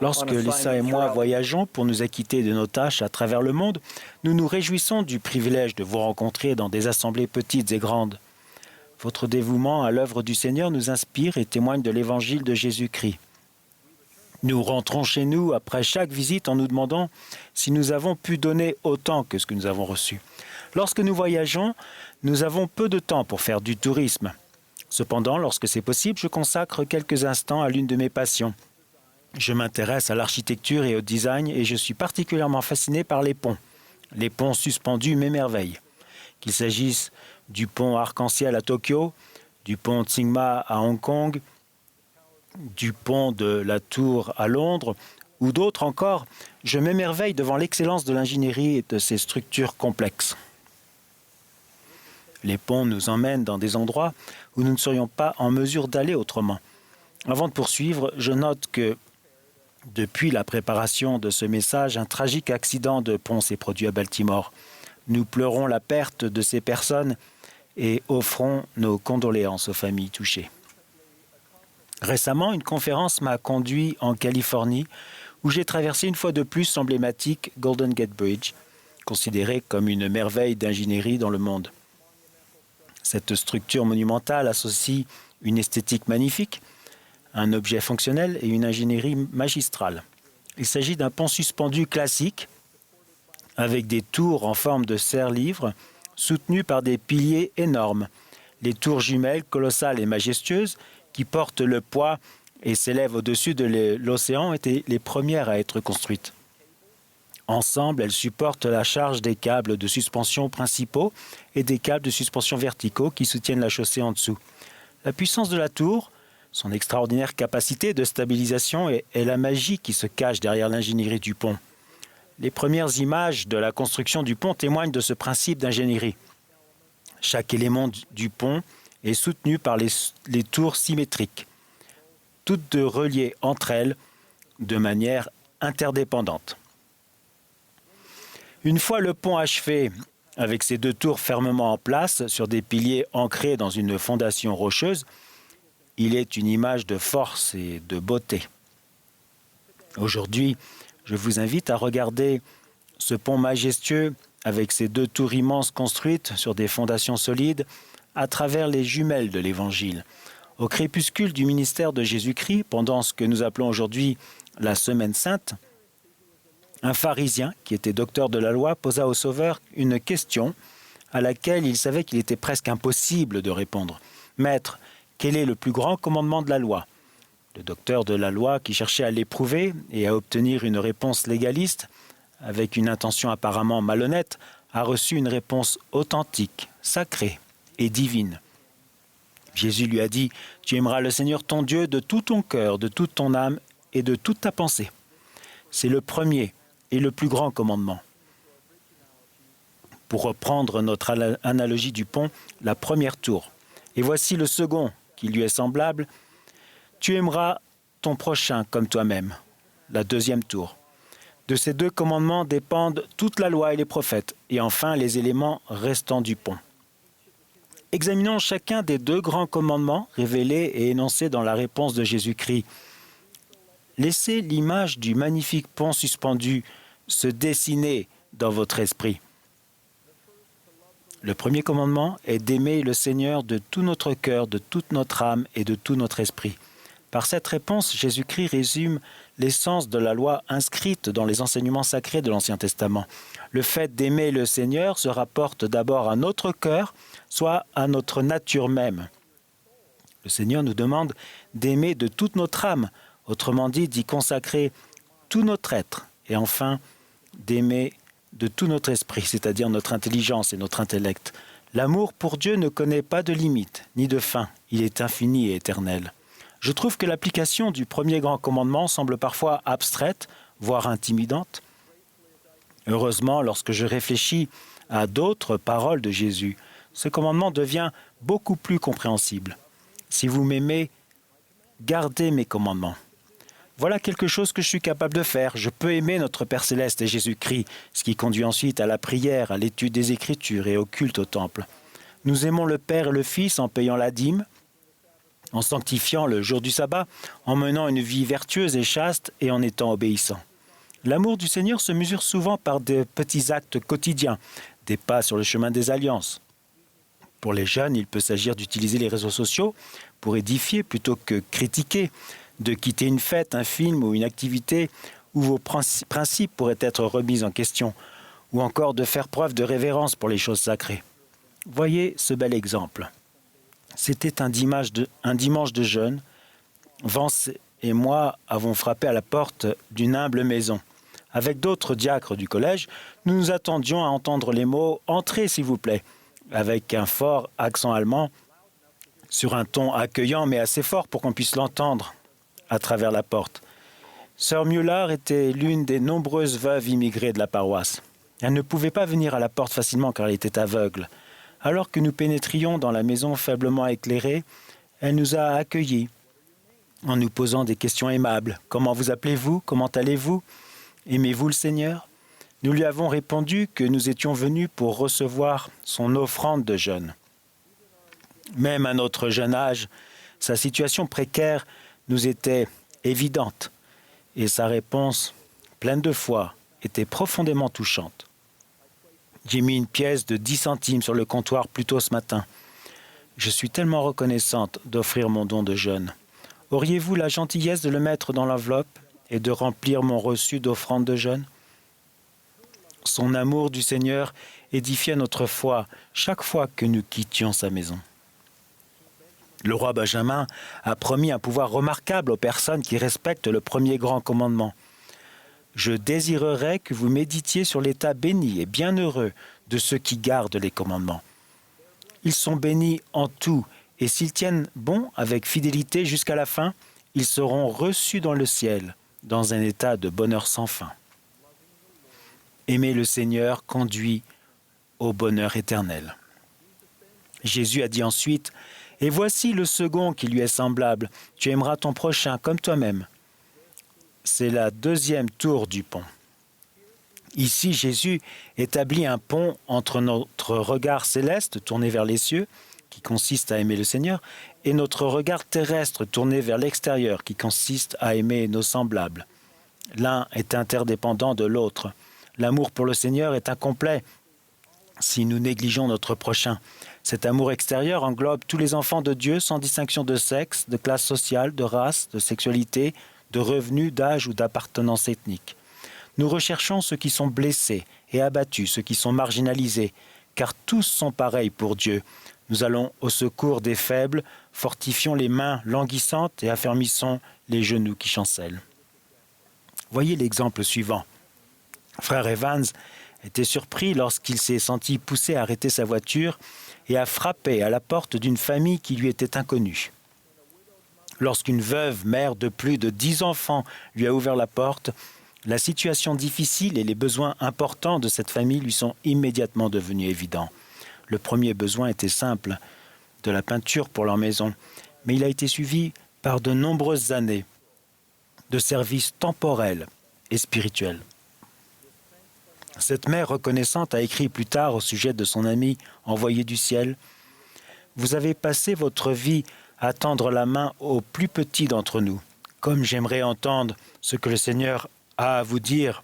Lorsque Lisa et moi voyageons pour nous acquitter de nos tâches à travers le monde, nous nous réjouissons du privilège de vous rencontrer dans des assemblées petites et grandes. Votre dévouement à l'œuvre du Seigneur nous inspire et témoigne de l'Évangile de Jésus-Christ. Nous rentrons chez nous après chaque visite en nous demandant si nous avons pu donner autant que ce que nous avons reçu. Lorsque nous voyageons, nous avons peu de temps pour faire du tourisme. Cependant, lorsque c'est possible, je consacre quelques instants à l'une de mes passions. Je m'intéresse à l'architecture et au design et je suis particulièrement fasciné par les ponts. Les ponts suspendus m'émerveillent. Qu'il s'agisse du pont arc-en-ciel à Tokyo, du pont Tsingma à Hong Kong, du pont de la Tour à Londres ou d'autres encore, je m'émerveille devant l'excellence de l'ingénierie et de ces structures complexes. Les ponts nous emmènent dans des endroits où nous ne serions pas en mesure d'aller autrement. Avant de poursuivre, je note que depuis la préparation de ce message, un tragique accident de pont s'est produit à Baltimore. Nous pleurons la perte de ces personnes et offrons nos condoléances aux familles touchées. Récemment, une conférence m'a conduit en Californie où j'ai traversé une fois de plus l'emblématique Golden Gate Bridge, considérée comme une merveille d'ingénierie dans le monde. Cette structure monumentale associe une esthétique magnifique, un objet fonctionnel et une ingénierie magistrale. Il s'agit d'un pont suspendu classique avec des tours en forme de serre-livre soutenues par des piliers énormes. Les tours jumelles colossales et majestueuses qui portent le poids et s'élèvent au-dessus de l'océan étaient les premières à être construites. Ensemble, elles supportent la charge des câbles de suspension principaux et des câbles de suspension verticaux qui soutiennent la chaussée en dessous. La puissance de la tour, son extraordinaire capacité de stabilisation est la magie qui se cache derrière l'ingénierie du pont. Les premières images de la construction du pont témoignent de ce principe d'ingénierie. Chaque élément du pont est soutenu par les tours symétriques, toutes deux reliées entre elles de manière interdépendante. Une fois le pont achevé, avec ses deux tours fermement en place sur des piliers ancrés dans une fondation rocheuse, il est une image de force et de beauté. Aujourd'hui, je vous invite à regarder ce pont majestueux avec ses deux tours immenses construites sur des fondations solides à travers les jumelles de l'Évangile. Au crépuscule du ministère de Jésus-Christ, pendant ce que nous appelons aujourd'hui la Semaine Sainte, un pharisien, qui était docteur de la loi, posa au Sauveur une question à laquelle il savait qu'il était presque impossible de répondre. « Maître, quel est le plus grand commandement de la loi ?» Le docteur de la loi, qui cherchait à l'éprouver et à obtenir une réponse légaliste, avec une intention apparemment malhonnête, a reçu une réponse authentique, sacrée et divine. Jésus lui a dit « Tu aimeras le Seigneur ton Dieu de tout ton cœur, de toute ton âme et de toute ta pensée. » C'est le premier et le plus grand commandement. Pour reprendre notre analogie du pont, la première tour. Et voici le second qui lui est semblable. Tu aimeras ton prochain comme toi-même. La deuxième tour. De ces deux commandements dépendent toute la loi et les prophètes, et enfin les éléments restants du pont. Examinons chacun des deux grands commandements révélés et énoncés dans la réponse de Jésus-Christ. Laissez l'image du magnifique pont suspendu se dessiner dans votre esprit. Le premier commandement est d'aimer le Seigneur de tout notre cœur, de toute notre âme et de tout notre esprit. Par cette réponse, Jésus-Christ résume l'essence de la loi inscrite dans les enseignements sacrés de l'Ancien Testament. Le fait d'aimer le Seigneur se rapporte d'abord à notre cœur, soit à notre nature même. Le Seigneur nous demande d'aimer de toute notre âme, autrement dit, d'y consacrer tout notre être, et enfin, d'aimer de tout notre esprit, c'est-à-dire notre intelligence et notre intellect. L'amour pour Dieu ne connaît pas de limite, ni de fin, il est infini et éternel. Je trouve que l'application du premier grand commandement semble parfois abstraite, voire intimidante. Heureusement, lorsque je réfléchis à d'autres paroles de Jésus, ce commandement devient beaucoup plus compréhensible. Si vous m'aimez, gardez mes commandements. Voilà quelque chose que je suis capable de faire. Je peux aimer notre Père Céleste et Jésus-Christ, ce qui conduit ensuite à la prière, à l'étude des Écritures et au culte au temple. Nous aimons le Père et le Fils en payant la dîme, en sanctifiant le jour du sabbat, en menant une vie vertueuse et chaste et en étant obéissant. L'amour du Seigneur se mesure souvent par de petits actes quotidiens, des pas sur le chemin des alliances. Pour les jeunes, il peut s'agir d'utiliser les réseaux sociaux pour édifier plutôt que critiquer, de quitter une fête, un film ou une activité où vos principes pourraient être remis en question, ou encore de faire preuve de révérence pour les choses sacrées. Voyez ce bel exemple. C'était un dimanche de jeûne. Vance et moi avons frappé à la porte d'une humble maison. Avec d'autres diacres du collège, nous nous attendions à entendre les mots « Entrez, s'il vous plaît », avec un fort accent allemand, sur un ton accueillant mais assez fort pour qu'on puisse l'entendre à travers la porte. Sœur Müller était l'une des nombreuses veuves immigrées de la paroisse. Elle ne pouvait pas venir à la porte facilement car elle était aveugle. Alors que nous pénétrions dans la maison faiblement éclairée, elle nous a accueillis en nous posant des questions aimables. « Comment vous appelez-vous? Comment allez-vous? Aimez-vous le Seigneur ?» Nous lui avons répondu que nous étions venus pour recevoir son offrande de jeûne. Même à notre jeune âge, sa situation précaire nous était évidente et sa réponse, pleine de foi, était profondément touchante. J'ai mis une pièce de 10 centimes sur le comptoir plus tôt ce matin. Je suis tellement reconnaissante d'offrir mon don de jeûne. Auriez-vous la gentillesse de le mettre dans l'enveloppe et de remplir mon reçu d'offrande de jeûne? Son amour du Seigneur édifiait notre foi chaque fois que nous quittions sa maison. Le roi Benjamin a promis un pouvoir remarquable aux personnes qui respectent le premier grand commandement. Je désirerais que vous méditiez sur l'état béni et bienheureux de ceux qui gardent les commandements. Ils sont bénis en tout, et s'ils tiennent bon avec fidélité jusqu'à la fin, ils seront reçus dans le ciel, dans un état de bonheur sans fin. Aimer le Seigneur conduit au bonheur éternel. Jésus a dit ensuite, « Et voici le second qui lui est semblable, tu aimeras ton prochain comme toi-même. » C'est la deuxième tour du pont. Ici, Jésus établit un pont entre notre regard céleste tourné vers les cieux, qui consiste à aimer le Seigneur, et notre regard terrestre tourné vers l'extérieur, qui consiste à aimer nos semblables. L'un est interdépendant de l'autre. L'amour pour le Seigneur est incomplet si nous négligeons notre prochain. Cet amour extérieur englobe tous les enfants de Dieu sans distinction de sexe, de classe sociale, de race, de sexualité, de revenus, d'âge ou d'appartenance ethnique. Nous recherchons ceux qui sont blessés et abattus, ceux qui sont marginalisés, car tous sont pareils pour Dieu. Nous allons au secours des faibles, fortifions les mains languissantes et affermissons les genoux qui chancellent. Voyez l'exemple suivant. Frère Evans était surpris lorsqu'il s'est senti poussé à arrêter sa voiture et à frapper à la porte d'une famille qui lui était inconnue. Lorsqu'une veuve, mère de plus de 10 enfants, lui a ouvert la porte, la situation difficile et les besoins importants de cette famille lui sont immédiatement devenus évidents. Le premier besoin était simple, de la peinture pour leur maison, mais il a été suivi par de nombreuses années de services temporels et spirituels. Cette mère reconnaissante a écrit plus tard au sujet de son ami envoyé du ciel, « Vous avez passé votre vie à tendre la main aux plus petits d'entre nous. Comme j'aimerais entendre ce que le Seigneur a à vous dire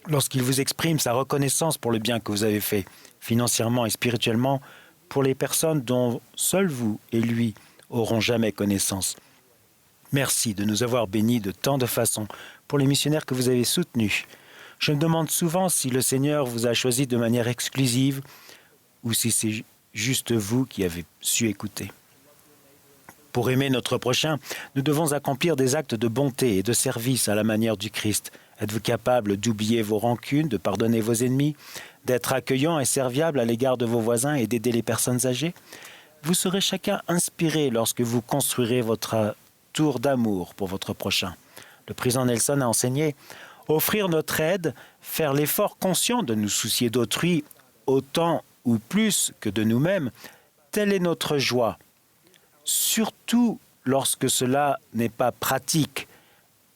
lorsqu'il vous exprime sa reconnaissance pour le bien que vous avez fait, financièrement et spirituellement, pour les personnes dont seuls vous et lui auront jamais connaissance. Merci de nous avoir bénis de tant de façons pour les missionnaires que vous avez soutenus. Je me demande souvent si le Seigneur vous a choisi de manière exclusive ou si c'est juste vous qui avez su écouter. Pour aimer notre prochain, nous devons accomplir des actes de bonté et de service à la manière du Christ. Êtes-vous capable d'oublier vos rancunes, de pardonner vos ennemis, d'être accueillant et serviable à l'égard de vos voisins et d'aider les personnes âgées? Vous serez chacun inspiré lorsque vous construirez votre tour d'amour pour votre prochain. Le président Nelson a enseigné « Offrir notre aide, faire l'effort conscient de nous soucier d'autrui autant ou plus que de nous-mêmes, telle est notre joie. Surtout lorsque cela n'est pas pratique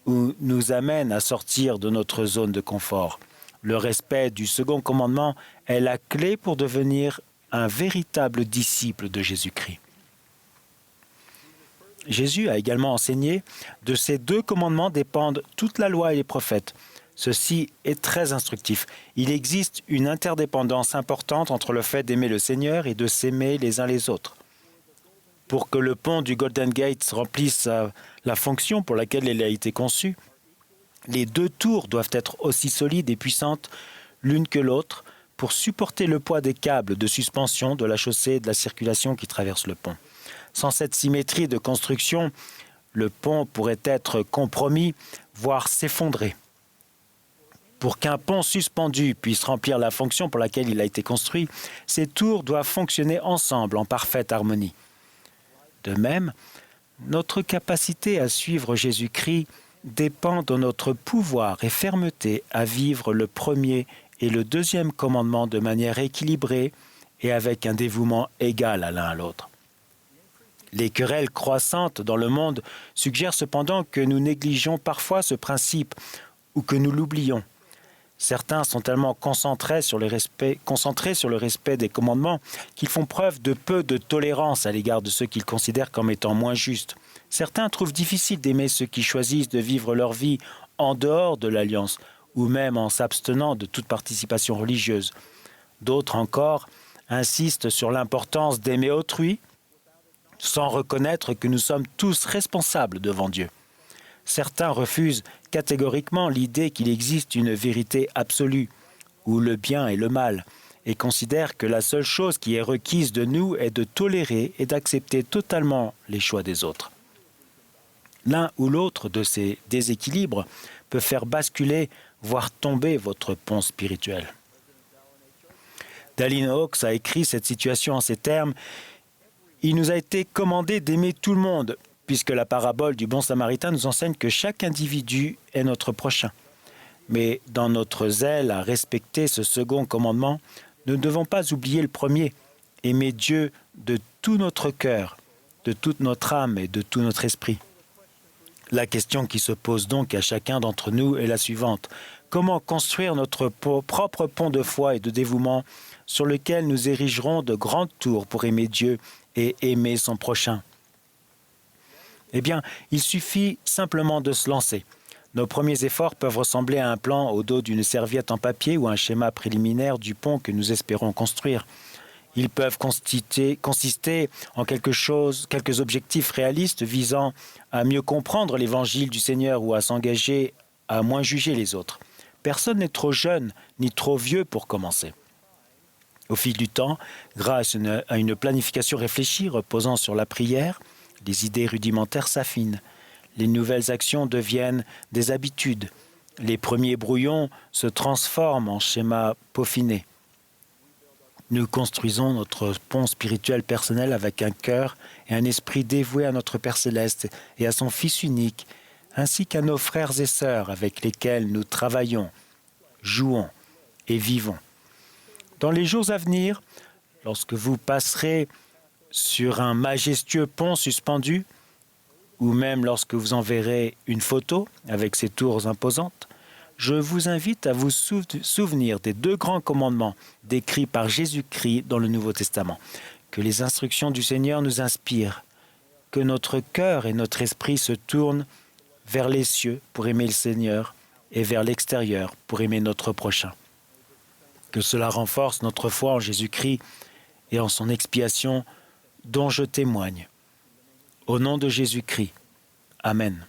ou nous amène à sortir de notre zone de confort. Le respect du second commandement est la clé pour devenir un véritable disciple de Jésus-Christ. Jésus a également enseigné, de ces deux commandements dépendent toute la loi et les prophètes. Ceci est très instructif. Il existe une interdépendance importante entre le fait d'aimer le Seigneur et de s'aimer les uns les autres. Pour que le pont du Golden Gate remplisse la fonction pour laquelle il a été conçu, les deux tours doivent être aussi solides et puissantes l'une que l'autre pour supporter le poids des câbles de suspension de la chaussée et de la circulation qui traversent le pont. Sans cette symétrie de construction, le pont pourrait être compromis, voire s'effondrer. Pour qu'un pont suspendu puisse remplir la fonction pour laquelle il a été construit, ces tours doivent fonctionner ensemble en parfaite harmonie. De même, notre capacité à suivre Jésus-Christ dépend de notre pouvoir et fermeté à vivre le premier et le deuxième commandement de manière équilibrée et avec un dévouement égal à l'un à l'autre. Les querelles croissantes dans le monde suggèrent cependant que nous négligeons parfois ce principe ou que nous l'oublions. Certains sont tellement concentrés sur le respect des commandements qu'ils font preuve de peu de tolérance à l'égard de ceux qu'ils considèrent comme étant moins justes. Certains trouvent difficile d'aimer ceux qui choisissent de vivre leur vie en dehors de l'alliance ou même en s'abstenant de toute participation religieuse. D'autres encore insistent sur l'importance d'aimer autrui sans reconnaître que nous sommes tous responsables devant Dieu. Certains refusent catégoriquement l'idée qu'il existe une vérité absolue, ou le bien et le mal, et considèrent que la seule chose qui est requise de nous est de tolérer et d'accepter totalement les choix des autres. L'un ou l'autre de ces déséquilibres peut faire basculer, voire tomber votre pont spirituel. Dallin Oaks a écrit cette situation en ces termes : « Il nous a été commandé d'aimer tout le monde, puisque la parabole du bon samaritain nous enseigne que chaque individu est notre prochain. Mais dans notre zèle à respecter ce second commandement, nous ne devons pas oublier le premier, aimer Dieu de tout notre cœur, de toute notre âme et de tout notre esprit. » La question qui se pose donc à chacun d'entre nous est la suivante: comment construire notre propre pont de foi et de dévouement sur lequel nous érigerons de grandes tours pour aimer Dieu et aimer son prochain? Eh bien, il suffit simplement de se lancer. Nos premiers efforts peuvent ressembler à un plan au dos d'une serviette en papier ou un schéma préliminaire du pont que nous espérons construire. Ils peuvent consister en quelques objectifs réalistes visant à mieux comprendre l'évangile du Seigneur ou à s'engager à moins juger les autres. Personne n'est trop jeune ni trop vieux pour commencer. Au fil du temps, grâce à une planification réfléchie reposant sur la prière, les idées rudimentaires s'affinent. Les nouvelles actions deviennent des habitudes. Les premiers brouillons se transforment en schémas peaufinés. Nous construisons notre pont spirituel personnel avec un cœur et un esprit dévoués à notre Père Céleste et à son Fils unique, ainsi qu'à nos frères et sœurs avec lesquels nous travaillons, jouons et vivons. Dans les jours à venir, lorsque vous passerez sur un majestueux pont suspendu, ou même lorsque vous en verrez une photo avec ses tours imposantes, je vous invite à vous souvenir des deux grands commandements décrits par Jésus-Christ dans le Nouveau Testament. Que les instructions du Seigneur nous inspirent, que notre cœur et notre esprit se tournent vers les cieux pour aimer le Seigneur et vers l'extérieur pour aimer notre prochain. Que cela renforce notre foi en Jésus-Christ et en son expiation dont je témoigne. Au nom de Jésus-Christ. Amen.